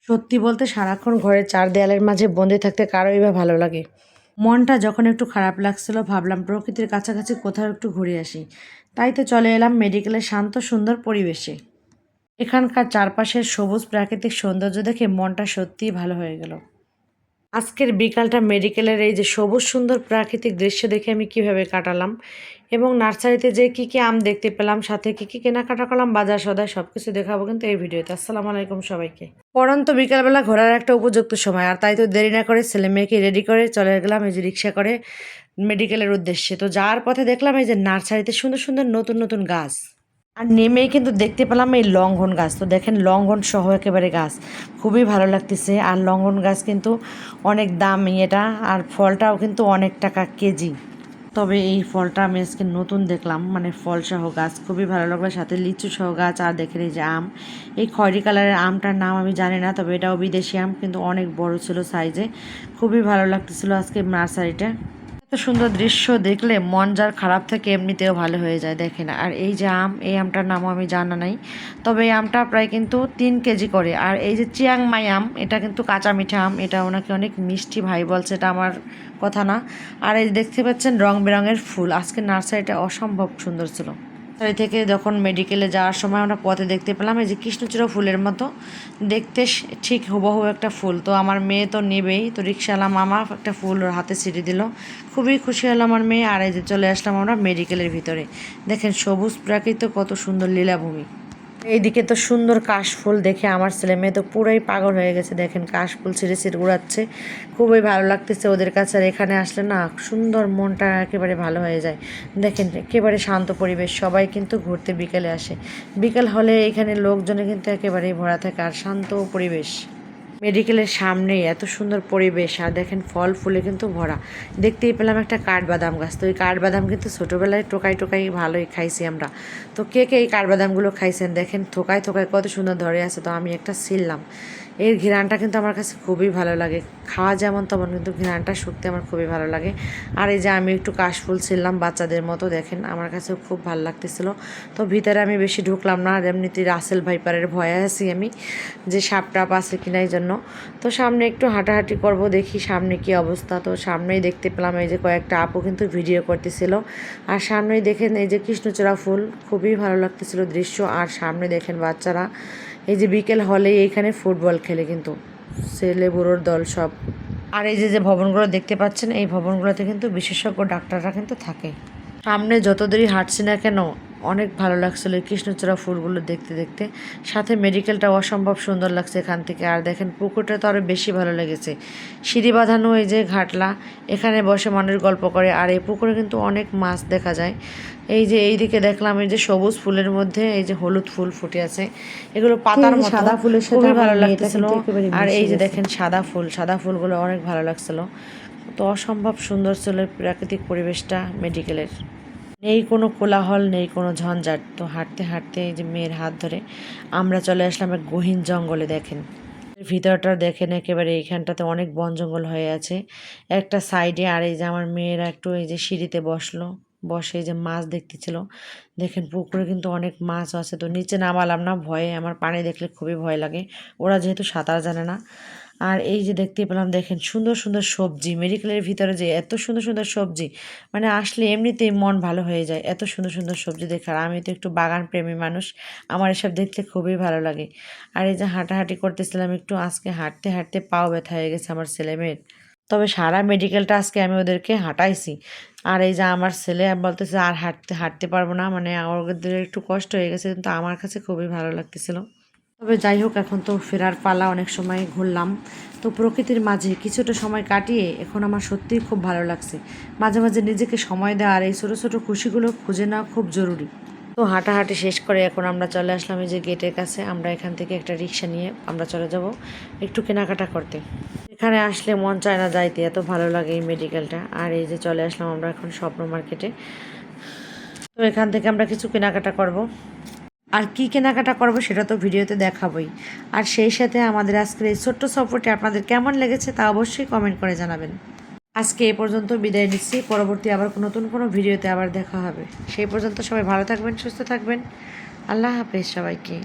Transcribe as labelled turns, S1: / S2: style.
S1: সত্যি বলতে সারাক্ষণ ঘরের চার দেয়ালের মাঝে বন্দি থাকতে কারোই বা ভালো লাগে। মনটা যখন একটু খারাপ লাগছিল ভাবলাম প্রকৃতির কাছাকাছি কোথাও একটু ঘুরে আসি। তাই তো চলে এলাম মেডিকেলের শান্ত সুন্দর পরিবেশে। এখানকার চারপাশের সবুজ প্রাকৃতিক সৌন্দর্য দেখে মনটা সত্যিই ভালো হয়ে গেল। আজকের বিকালটা মেডিকেলের এই যে সবুজ সুন্দর প্রাকৃতিক দৃশ্য দেখে আমি কিভাবে কাটালাম এবং নার্সারিতে যে কি কি আম দেখতে পেলাম, সাথে কি কি কেনাকাটা করলাম, বাজার সদাই সব কিছু দেখাবো কিন্তু এই ভিডিওতে। আসসালামু আলাইকুম সবাইকে। পড়ন্ত বিকালবেলা ঘোরার একটা উপযুক্ত সময়, আর তাই তো দেরি না করে ছেলে মেয়েকে রেডি করে চলে গেলাম এই যে রিক্সা করে মেডিকেলের উদ্দেশ্যে। তো যাওয়ার পথে দেখলাম এই যে নার্সারিতে সুন্দর সুন্দর নতুন নতুন গাছ, আর নেমেই কিন্তু দেখতে পেলাম এই লঙ্ঘন গাছ। তো দেখেন লঙ্ঘন সহ একেবারে গাছ, খুবই ভালো লাগতেছে। আর লঙ্ঘন গাছ কিন্তু অনেক দামি এটা, আর ফলটাও কিন্তু অনেক টাকা কেজি। তবে এই ফলটা আমি আজকে নতুন দেখলাম, মানে ফল সহ গাছ, খুবই ভালো লাগলো। সাথে লিচু সহ গাছ, আর দেখেন এই যে আম, এই খয়েরি কালারের আমটার নাম আমি জানি না, তবে এটাও বিদেশি আম, কিন্তু অনেক বড় ছিল সাইজে। খুবই ভালো লাগতেছিল আজকে নার্সারিটা। এত সুন্দর দৃশ্য দেখলে মন যার খারাপ থাকে এমনিতেও ভালো হয়ে যায়, দেখেন। আর এই যে আম, এই আমটার নামও আমি জানা নাই, তবে এই আমটা প্রায় কিন্তু 3 কেজি করে। আর এই যে চিয়াংমাই আম, এটা কিন্তু কাঁচা মিঠা আম, এটা ওনাকে অনেক মিষ্টি ভাই বলছে, এটা আমার কথা না। আর এই দেখতে পাচ্ছেন রং বেরঙের ফুল, আজকে নার্সারিটা অসম্ভব সুন্দর ছিল। নার্সারি থেকে যখন মেডিকেলে যাওয়ার সময় আমরা পথে দেখতে পেলাম এই যে কৃষ্ণচূড়া ফুলের মতো দেখতে, ঠিক হুবহু একটা ফুল। তো আমার মেয়ে তো নেবেই, তো রিক্সাওয়ালা মামা একটা ফুল ওর হাতে ছিঁড়ে দিল, খুবই খুশি হলো আমার মেয়ে। আর এই যে চলে আসলাম আমরা মেডিকেলের ভিতরে, দেখেন সবুজ প্রাকৃত কত সুন্দর লীলাভূমি। এইদিকে তো সুন্দর কাশফুল দেখে আমার ছেলে মেয়ে তো পুরাই পাগল হয়ে গেছে, দেখেন কাশফুল ছিঁড়ে ছিঁড়ে উড়াচ্ছে, খুবই ভালো লাগতেছে ওদের কাছে। আর এখানে আসলে না সুন্দর মনটা একেবারে ভালো হয়ে যায়। দেখেন একেবারে শান্ত পরিবেশ, সবাই কিন্তু ঘুরতে বিকেলে আসে, বিকেল হলে এখানে লোকজনে কিন্তু একেবারেই ভরা থাকে, আর শান্ত পরিবেশ। মেডিকেলের সামনেই এত সুন্দর পরিবেশ, আর দেখেন ফল ফুলে কিন্তু ভরা। দেখতেই পেলাম একটা কাঠবাদাম গাছ, তো এই কাঠবাদাম কিন্তু ছোটোবেলায় টোকাই টোকাই ভালোই খাইছি আমরা। তো কে কে এই কাঠবাদামগুলো খাইছেন দেখেন, থোকায় থোকায় কত সুন্দর ধরে আছে। তো আমি একটা ছিললাম, এর ঘ্রাণটা কিন্তু আমার কাছে খুবই ভালো লাগে, খাওয়া যেমন তেমন কিন্তু ঘ্রাণটা শুকতে আমার খুবই ভালো লাগে। আর এই যে আমি একটু কাশফুল ছিললাম বাচ্চাদের মতো, দেখেন আমার কাছেও খুব ভালো লাগতেছিল। তো ভিতরে আমি বেশি ঢুকলাম না, আর এমনিতে রাসেল ভাইপারের ভয়ে আছি আমি, যে সাপ টাপ আছে কিনা এই জন্য। তো সামনে একটু হাঁটাহাঁটি করব, দেখি সামনে কি অবস্থা। তো সামনেই দেখতে পেলাম এই যে কয়েকটা আপু কিন্তু ভিডিও করতেছিল, আর সামনেই দেখেন এই যে কৃষ্ণচূড়া ফুল, খুবই ভালো লাগতেছিল দৃশ্য। আর সামনে দেখেন বাচ্চারা এই যে বিকেল হলে এইখানে ফুটবল খেলে কিন্তু, ছেলে বুড়োর দল সব। আর এই যে যে ভবনগুলো দেখতে পাচ্ছেন, এই ভবনগুলোতে কিন্তু বিশেষজ্ঞ ডাক্তাররা কিন্তু থাকে। সামনে যত দেরি হাঁটছি না কেন অনেক ভালো লাগছিল এই কৃষ্ণচূড়া ফুলগুলো দেখতে দেখতে, সাথে মেডিকেলটা অসম্ভব সুন্দর লাগছে এখান থেকে। আর দেখেন পুকুরটা তো আরও বেশি ভালো লেগেছে, সিঁড়ি বাঁধানো এই যে ঘাটলা, এখানে বসে মানুষ গল্প করে। আর এই পুকুরে কিন্তু অনেক মাছ দেখা যায়। এই যে এইদিকে দেখলাম এই যে সবুজ ফুলের মধ্যে এই যে হলুদ ফুল ফুটে আছে, এগুলো পাতার মতো, সাদা ফুলের সাথে খুবই ভালো লাগতেছিল। আর এই যে দেখেন সাদা ফুল, সাদা ফুলগুলো অনেক ভালো লাগছিল। তো অসম্ভব সুন্দর ছিল প্রাকৃতিক পরিবেশটা মেডিকেলের, নেই কোনো কোলাহল, নেই কোনো ঝঞ্ঝাট। তো হাঁটতে হাঁটতে এই যে মেয়ের হাত ধরে আমরা চলে আসলাম এক গহীন জঙ্গলে। দেখেন ভিতরটা দেখেন, একেবারে এইখানটাতে অনেক বন জঙ্গল হয়ে আছে একটা সাইডে। আর এই যে আমার মেয়েরা একটু এই যে সিঁড়িতে বসলো, বসে এই যে মাছ দেখতেছিল। দেখেন পুকুরে কিন্তু অনেক মাছ আছে, তো নিচে নামালাম না ভয়ে, আমার পানি দেখলে খুবই ভয় লাগে, ওরা যেহেতু সাঁতার জানে না। আর এই যে দেখতে পেলাম দেখেন সুন্দর সুন্দর সবজি, মেডিকেলের ভিতরে যে এত সুন্দর সুন্দর সবজি, মানে আসলে এমনিতেই মন ভালো হয়ে যায় এত সুন্দর সুন্দর সবজি দেখে। আর আমি তো একটু বাগান প্রেমী মানুষ, আমার এসব দেখতে খুবই ভালো লাগে। আর এই যে হাঁটাহাঁটি করতেছিলাম একটু, আজকে হাঁটতে হাঁটতে পাও ব্যথা হয়ে গেছে আমার ছেলে মেয়ের। তবে সারা মেডিকেলটা আজকে আমি ওদেরকে হাঁটাইছি। আর এই যে আমার ছেলে বলতেছে আর হাঁটতে হাঁটতে পারবো না, মানে ওদের একটু কষ্ট হয়ে গেছে, কিন্তু আমার কাছে খুবই ভালো লাগতেছিল। তবে যাই হোক, এখন তো ফেরার পালা, অনেক সময় ঘুরলাম, তো প্রকৃতির মাঝে কিছুটা সময় কাটিয়ে এখন আমার সত্যিই খুব ভালো লাগছে। মাঝে মাঝে নিজেকে সময় দেওয়া আর এই ছোটো ছোটো খুশিগুলো খুঁজে নেওয়া খুব জরুরি। তো হাঁটাহাঁটি শেষ করে এখন আমরা চলে আসলাম এই যে গেটের কাছে, আমরা এখান থেকে একটা রিক্সা নিয়ে আমরা চলে যাব একটু কেনাকাটা করতে। এখানে আসলে মন চায় না যাইতে, এত ভালো লাগে এই মেডিকেলটা। আর এই যে চলে আসলাম আমরা এখন স্বপ্ন মার্কেটে, তো এখান থেকে আমরা কিছু কেনাকাটা করব। আর কি কেনাকাটা করবো সেটা তো ভিডিওতে দেখাবোই। আর সেই সাথে আমাদের আজকের এই ছোট্ট সফরটি আপনাদের কেমন লেগেছে তা অবশ্যই কমেন্ট করে জানাবেন। আজকে এই পর্যন্ত বিদায় নিচ্ছি, পরবর্তী আবার নতুন কোনো ভিডিওতে আবার দেখা হবে। সেই পর্যন্ত সবাই ভালো থাকবেন, সুস্থ থাকবেন। আল্লাহ হাফেজ সবাইকে।